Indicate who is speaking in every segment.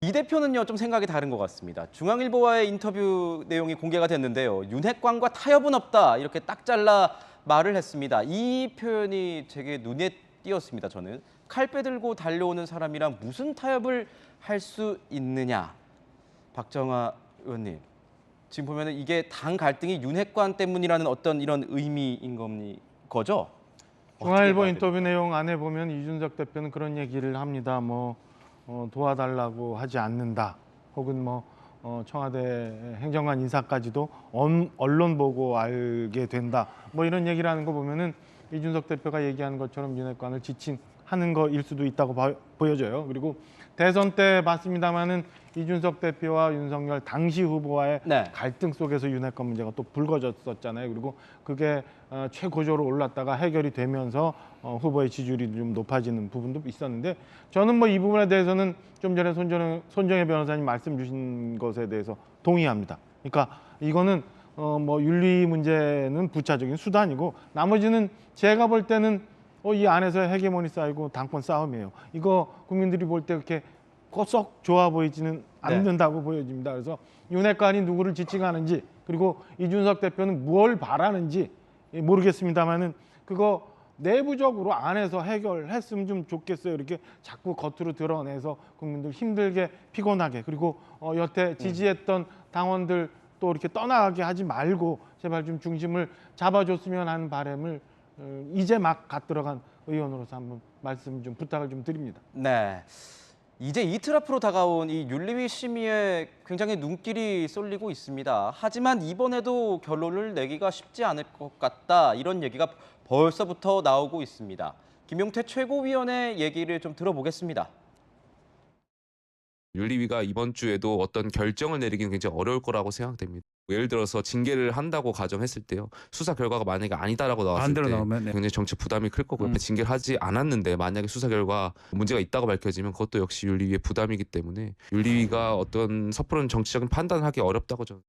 Speaker 1: 이 대표는요, 좀 생각이 다른 것 같습니다. 중앙일보와의 인터뷰 내용이 공개가 됐는데요. 윤핵관과 타협은 없다, 이렇게 딱 잘라 말을 했습니다. 이 표현이 되게 눈에 띄었습니다, 저는. 칼 빼들고 달려오는 사람이랑 무슨 타협을 할 수 있느냐. 박정아 의원님, 지금 보면은 이게 당 갈등이 윤핵관 때문이라는 어떤 이런 의미인 거죠?
Speaker 2: 중앙일보 인터뷰 내용 안에 보면 이준석 대표는 그런 얘기를 합니다. 도와달라고 하지 않는다. 혹은 청와대 행정관 인사까지도 언론 보고 알게 된다. 이런 얘기를 하는 거 보면은 이준석 대표가 얘기하는 것처럼 윤핵관을 지칭하는 거일 수도 있다고 보여져요. 그리고 대선 때 봤습니다마는 이준석 대표와 윤석열 당시 후보와의 갈등 속에서 윤핵관 문제가 또 불거졌었잖아요. 그리고 그게 최고조로 올랐다가 해결이 되면서 후보의 지지율이 좀 높아지는 부분도 있었는데, 저는 이 부분에 대해서는 좀 전에 손정혜 변호사님 말씀 주신 것에 대해서 동의합니다. 그러니까 이거는 윤리 문제는 부차적인 수단이고, 나머지는 제가 볼 때는 이 안에서 헤게모니 쌓이고 당권 싸움이에요. 이거 국민들이 볼 때 그렇게 썩 좋아 보이지는 않는다고 보여집니다. 그래서 윤핵관이 누구를 지칭하는지, 그리고 이준석 대표는 뭘 바라는지 모르겠습니다만은 그거 내부적으로 안에서 해결했으면 좀 좋겠어요. 이렇게 자꾸 겉으로 드러내서 국민들 힘들게 피곤하게, 그리고 여태 지지했던 당원들 또 이렇게 떠나가게 하지 말고 제발 좀 중심을 잡아줬으면 하는 바람을 이제 막 갓 들어간 의원으로서 한번 말씀 좀 부탁을 좀 드립니다.
Speaker 1: 네. 이제 이틀 앞으로 다가온 이 윤리위 심의에 굉장히 눈길이 쏠리고 있습니다. 하지만 이번에도 결론을 내기가 쉽지 않을 것 같다, 이런 얘기가 벌써부터 나오고 있습니다. 김용태 최고위원의 얘기를 좀 들어보겠습니다.
Speaker 3: 윤리위가 이번 주에도 어떤 결정을 내리기는 굉장히 어려울 거라고 생각됩니다. 예를 들어서 징계를 한다고 가정했을 때요, 수사 결과가 만약에 아니다라고 나왔을 때 굉장히 정치 부담이 클 거고요. 징계를 하지 않았는데 만약에 수사 결과 문제가 있다고 밝혀지면 그것도 역시 윤리위의 부담이기 때문에 윤리위가 어떤 섣부른 정치적인 판단을 하기 어렵다고 저는.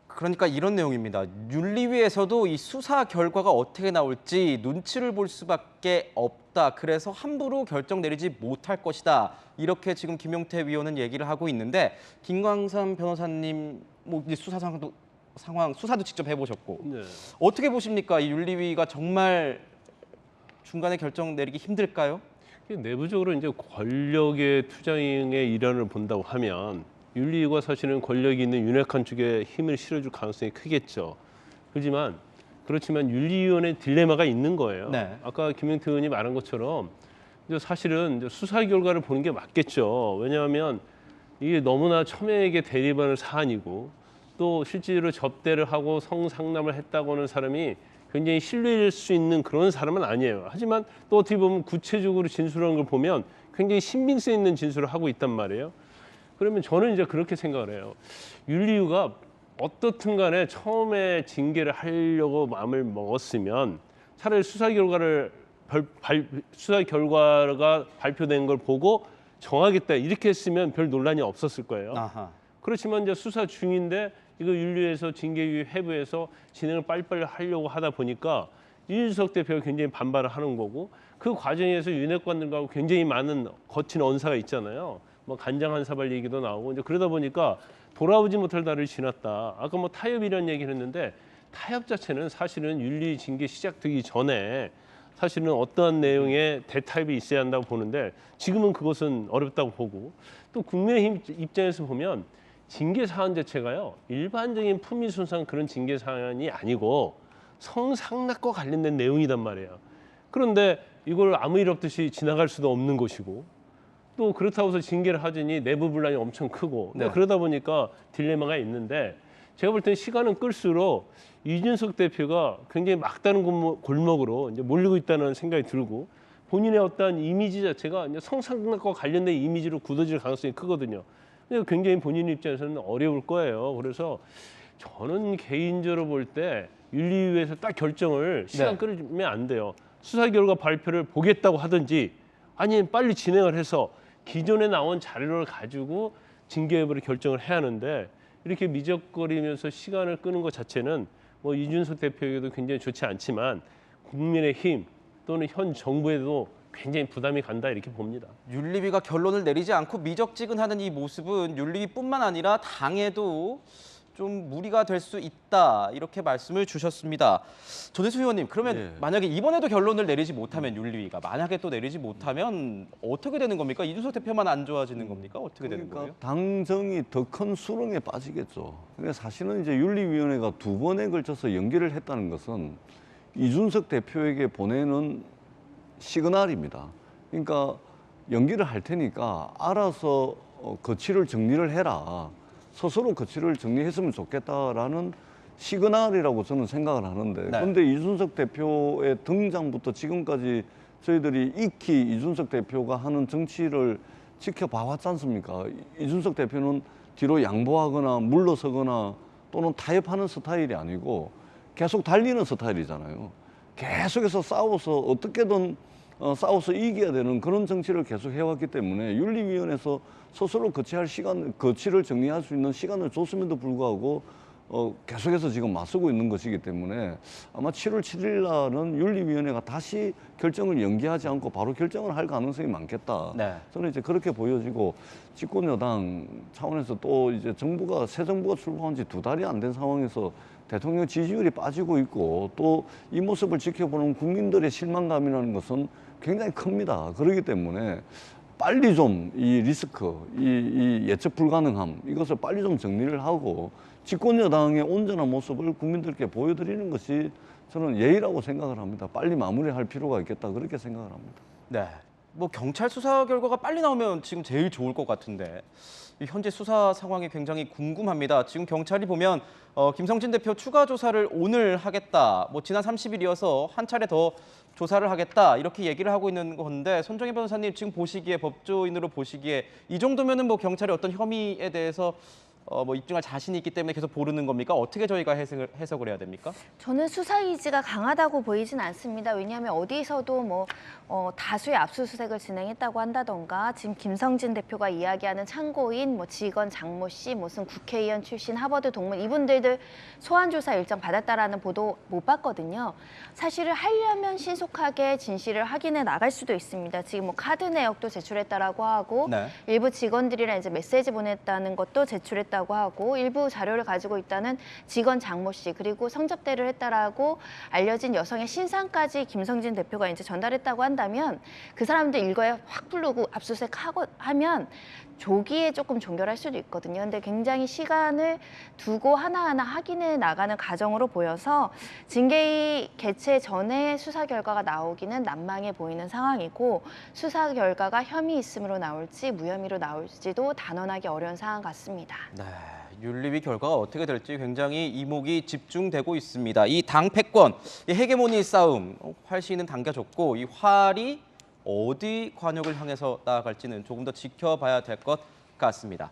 Speaker 1: 그러니까 이런 내용입니다. 윤리위에서도 이 수사 결과가 어떻게 나올지 눈치를 볼 수밖에 없다. 그래서 함부로 결정 내리지 못할 것이다. 이렇게 지금 김용태 위원은 얘기를 하고 있는데, 김광삼 변호사님 수사 수사도 직접 해보셨고 어떻게 보십니까? 이 윤리위가 정말 중간에 결정 내리기 힘들까요?
Speaker 4: 내부적으로 이제 권력의 투쟁의 일환을 본다고 하면 윤리위가 사실은 권력이 있는 윤핵관 쪽에 힘을 실어줄 가능성이 크겠죠. 그렇지만 윤리위원회 딜레마가 있는 거예요. 아까 김용태 의원이 말한 것처럼 사실은 수사 결과를 보는 게 맞겠죠. 왜냐하면 이게 너무나 첨예하게 대립하는 사안이고, 또 실제로 접대를 하고 성상납을 했다고 하는 사람이 굉장히 신뢰할 수 있는 그런 사람은 아니에요. 하지만 또 어떻게 보면 구체적으로 진술하는 걸 보면 굉장히 신빙성 있는 진술을 하고 있단 말이에요. 그러면 저는 이제 그렇게 생각을 해요. 윤리위가 어떻든 간에 처음에 징계를 하려고 마음을 먹었으면 차라리 수사 결과가 발표된 걸 보고 정하겠다, 이렇게 했으면 별 논란이 없었을 거예요. 그렇지만 이제 수사 중인데 이거 윤리위에서 징계위 회부해서 진행을 빨리빨리 하려고 하다 보니까 이준석 대표가 굉장히 반발을 하는 거고, 그 과정에서 윤핵관들과 굉장히 많은 거친 언사가 있잖아요. 간장한 사발 얘기도 나오고, 이제 그러다 보니까 돌아오지 못할 날을 지났다. 아까 타협이라는 얘기를 했는데, 타협 자체는 사실은 윤리 징계 시작되기 전에 사실은 어떠한 내용의 대타협이 있어야 한다고 보는데, 지금은 그것은 어렵다고 보고, 또 국민의힘 입장에서 보면 징계 사안 자체가요, 일반적인 품위 손상 그런 징계 사안이 아니고 성상납과 관련된 내용이단 말이에요. 그런데 이걸 아무 일 없듯이 지나갈 수도 없는 것이고, 또 그렇다고 해서 징계를 하더니 내부 분란이 엄청 크고, 그러다 보니까 딜레마가 있는데, 제가 볼 때는 시간은 끌수록 이준석 대표가 굉장히 막다른 골목으로 이제 몰리고 있다는 생각이 들고, 본인의 어떤 이미지 자체가 이제 성상납과 관련된 이미지로 굳어질 가능성이 크거든요. 굉장히 본인 입장에서는 어려울 거예요. 그래서 저는 개인적으로 볼 때 윤리위에서 딱 결정을 시간 끌면 안 돼요. 수사 결과 발표를 보겠다고 하든지, 아니면 빨리 진행을 해서 기존에 나온 자료를 가지고 징계 여부를 결정을 해야 하는데, 이렇게 미적거리면서 시간을 끄는 것 자체는 이준석 대표에게도 굉장히 좋지 않지만 국민의힘 또는 현 정부에도 굉장히 부담이 간다 이렇게 봅니다.
Speaker 1: 윤리위가 결론을 내리지 않고 미적지근하는 이 모습은 윤리위뿐만 아니라 당에도 좀 무리가 될 수 있다 이렇게 말씀을 주셨습니다. 전혜수 의원님, 그러면
Speaker 5: 예.
Speaker 1: 만약에 이번에도 결론을 내리지 못하면 윤리위가 만약에 또 내리지 못하면 어떻게 되는 겁니까? 이준석 대표만 안 좋아지는 겁니까? 어떻게 되는 거예요?
Speaker 5: 당정이 더 큰 수렁에 빠지겠죠. 근데 사실은 이제 윤리위원회가 2번에 걸쳐서 연기를 했다는 것은 이준석 대표에게 보내는 시그널입니다. 그러니까 연기를 할 테니까 알아서 거취를 정리를 해라. 스스로 거취를 정리했으면 좋겠다라는 시그널이라고 저는 생각을 하는데, 그런데 이준석 대표의 등장부터 지금까지 저희들이 익히 이준석 대표가 하는 정치를 지켜봐왔지 않습니까? 이준석 대표는 뒤로 양보하거나 물러서거나 또는 타협하는 스타일이 아니고 계속 달리는 스타일이잖아요. 계속해서 싸워서 어떻게든 싸워서 이겨야 되는 그런 정치를 계속 해왔기 때문에 윤리위원회에서 스스로 거취를 정리할 수 있는 시간을 줬음에도 불구하고 계속해서 지금 맞서고 있는 것이기 때문에 아마 7월 7일 날은 윤리위원회가 다시 결정을 연기하지 않고 바로 결정을 할 가능성이 많겠다.
Speaker 1: 네.
Speaker 5: 저는 이제 그렇게 보여지고, 집권여당 차원에서 또 이제 새 정부가 출범한 지 2달이 안 된 상황에서 대통령 지지율이 빠지고 있고, 또 이 모습을 지켜보는 국민들의 실망감이라는 것은 굉장히 큽니다. 그렇기 때문에 빨리 좀 이 리스크, 이 예측 불가능함, 이것을 빨리 좀 정리를 하고 집권여당의 온전한 모습을 국민들께 보여드리는 것이 저는 예의라고 생각을 합니다. 빨리 마무리할 필요가 있겠다, 그렇게 생각을 합니다.
Speaker 1: 네. 뭐 경찰 수사 결과가 빨리 나오면 지금 제일 좋을 것 같은데 이 현재 수사 상황이 굉장히 궁금합니다. 지금 경찰이 보면 김성진 대표 추가 조사를 오늘 하겠다. 뭐 지난 30일이어서 한 차례 더 조사를 하겠다 이렇게 얘기를 하고 있는 건데, 손정혜 변호사님 지금 보시기에, 법조인으로 보시기에 이 정도면은 뭐 경찰이 어떤 혐의에 대해서 뭐 입증할 자신이 있기 때문에 계속 보르는 겁니까? 어떻게 저희가 해석을 해야 됩니까?
Speaker 6: 저는 수사 의지가 강하다고 보이진 않습니다. 왜냐하면 어디서도 뭐 다수의 압수수색을 진행했다고 한다던가, 지금 김성진 대표가 이야기하는 참고인, 뭐 직원 장모 씨, 무슨 국회의원 출신 하버드 동문, 이분들들 소환 조사 일정 받았다라는 보도 못 봤거든요. 사실을 하려면 신속하게 진실을 확인해 나갈 수도 있습니다. 지금 뭐 카드 내역도 제출했다라고 하고,
Speaker 1: 네.
Speaker 6: 일부 직원들이랑 이제 메시지 보냈다는 것도 제출했다고 하고, 일부 자료를 가지고 있다는 직원 장모 씨, 그리고 성접대를 했다라고 알려진 여성의 신상까지 김성진 대표가 이제 전달했다고 한다면, 그 사람들 일거에 확 부르고 압수수색하고 하면 조기에 조금 종결할 수도 있거든요. 근데 굉장히 시간을 두고 하나하나 확인해 나가는 과정으로 보여서 징계위 개최 전에 수사 결과가 나오기는 난망해 보이는 상황이고, 수사 결과가 혐의 있음으로 나올지 무혐의로 나올지도 단언하기 어려운 상황 같습니다.
Speaker 1: 네, 윤리위 결과가 어떻게 될지 굉장히 이목이 집중되고 있습니다. 이 당 패권, 이 헤게모니 싸움, 활시는 당겨졌고 이 활이 어디 관역을 향해서 나아갈지는 조금 더 지켜봐야 될 것 같습니다.